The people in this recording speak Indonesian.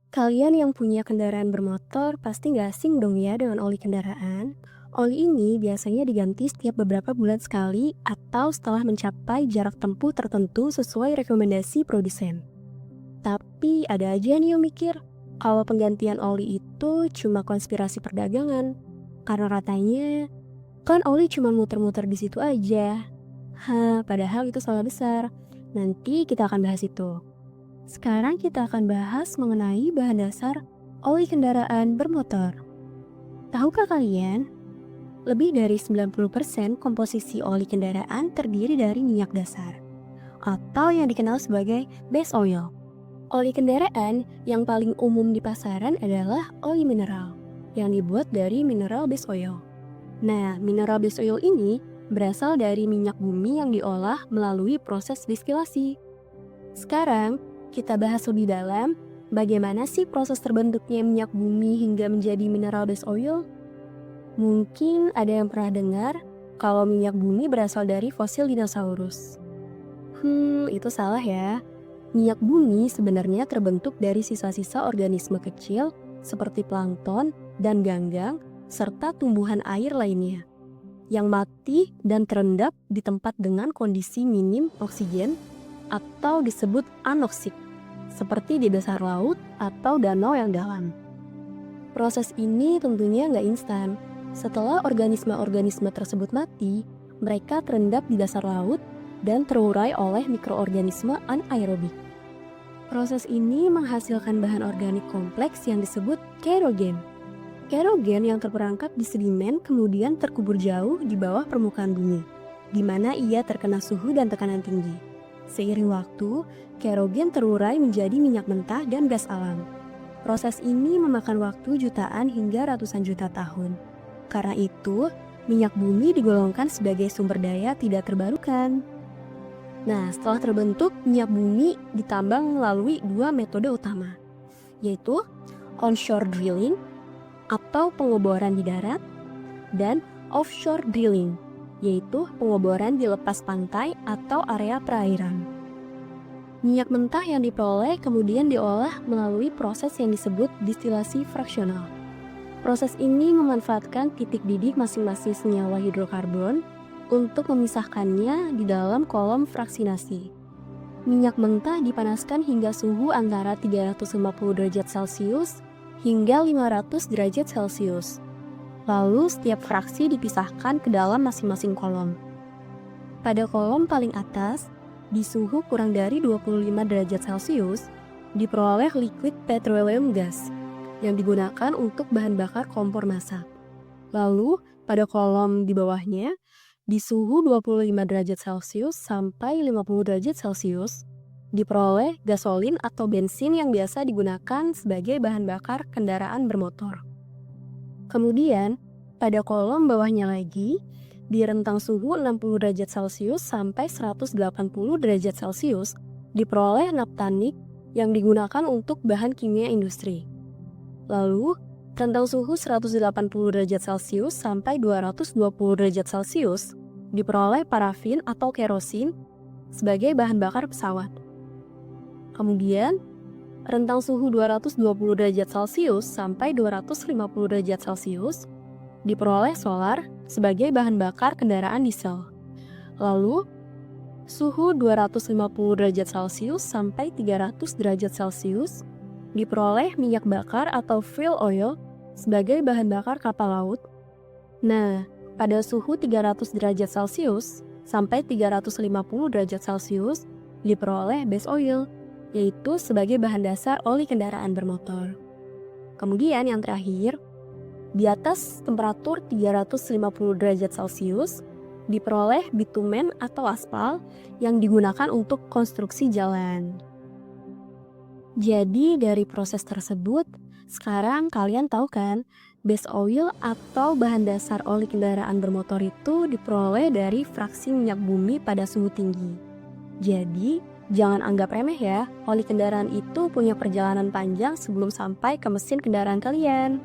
Kalian yang punya kendaraan bermotor pasti nggak asing dong ya dengan oli kendaraan. Oli ini biasanya diganti setiap beberapa bulan sekali atau setelah mencapai jarak tempuh tertentu sesuai rekomendasi produsen. Tapi ada aja nih yang mikir, kalau penggantian oli itu cuma konspirasi perdagangan. Karena katanya, kan oli cuma muter-muter di situ aja. Padahal itu salah besar. Nanti kita akan bahas itu. Sekarang kita akan bahas mengenai bahan dasar oli kendaraan bermotor. Tahukah kalian, lebih dari 90% komposisi oli kendaraan terdiri dari minyak dasar, atau yang dikenal sebagai base oil. Oli kendaraan yang paling umum di pasaran adalah oli mineral, yang dibuat dari mineral base oil. Nah, mineral base oil ini berasal dari minyak bumi yang diolah melalui proses distilasi. Sekarang, kita bahas lebih dalam bagaimana sih proses terbentuknya minyak bumi hingga menjadi mineral base oil. Mungkin ada yang pernah dengar kalau minyak bumi berasal dari fosil dinosaurus. Itu salah ya. Minyak bumi sebenarnya terbentuk dari sisa-sisa organisme kecil seperti plankton dan ganggang serta tumbuhan air lainnya yang mati dan terendap di tempat dengan kondisi minim oksigen atau disebut anoksik, seperti di dasar laut atau danau yang dalam. Proses ini tentunya nggak instan. Setelah organisme-organisme tersebut mati, mereka terendap di dasar laut dan terurai oleh mikroorganisme anaerobik. Proses ini menghasilkan bahan organik kompleks yang disebut kerogen. Kerogen yang terperangkap di sedimen kemudian terkubur jauh di bawah permukaan bumi, di mana ia terkena suhu dan tekanan tinggi. Seiring waktu, kerogen terurai menjadi minyak mentah dan gas alam. Proses ini memakan waktu jutaan hingga ratusan juta tahun. Karena itu, minyak bumi digolongkan sebagai sumber daya tidak terbarukan. Nah, setelah terbentuk, minyak bumi ditambang melalui dua metode utama, yaitu onshore drilling atau pengeboran di darat, dan offshore drilling, yaitu pengeboran di lepas pantai atau area perairan. Minyak mentah yang diperoleh kemudian diolah melalui proses yang disebut distilasi fraksional. Proses ini memanfaatkan titik didih masing-masing senyawa hidrokarbon untuk memisahkannya di dalam kolom fraksinasi. Minyak mentah dipanaskan hingga suhu antara 350 derajat Celcius hingga 500 derajat Celcius. Lalu setiap fraksi dipisahkan ke dalam masing-masing kolom. Pada kolom paling atas, di suhu kurang dari 25 derajat Celcius, diperoleh liquid petroleum gas yang digunakan untuk bahan bakar kompor masak. Lalu, pada kolom di bawahnya, di suhu 25 derajat Celcius sampai 50 derajat Celcius, diperoleh gasolin atau bensin yang biasa digunakan sebagai bahan bakar kendaraan bermotor. Kemudian, pada kolom bawahnya lagi, di rentang suhu 60 derajat Celcius sampai 180 derajat Celcius, diperoleh naptanik yang digunakan untuk bahan kimia industri. Lalu, rentang suhu 180 derajat Celcius sampai 220 derajat Celcius, diperoleh parafin atau kerosin sebagai bahan bakar pesawat. Kemudian, rentang suhu 220 derajat Celcius sampai 250 derajat Celcius diperoleh solar sebagai bahan bakar kendaraan diesel. Lalu, suhu 250 derajat Celcius sampai 300 derajat Celcius diperoleh minyak bakar atau fuel oil sebagai bahan bakar kapal laut. Nah, pada suhu 300 derajat Celcius sampai 350 derajat Celcius diperoleh base oil, yaitu sebagai bahan dasar oli kendaraan bermotor. Kemudian yang terakhir, di atas temperatur 350 derajat Celcius diperoleh bitumen atau aspal yang digunakan untuk konstruksi jalan. Jadi dari proses tersebut, sekarang kalian tahu kan, base oil atau bahan dasar oli kendaraan bermotor itu diperoleh dari fraksi minyak bumi pada suhu tinggi. Jadi, jangan anggap remeh ya, oli kendaraan itu punya perjalanan panjang sebelum sampai ke mesin kendaraan kalian.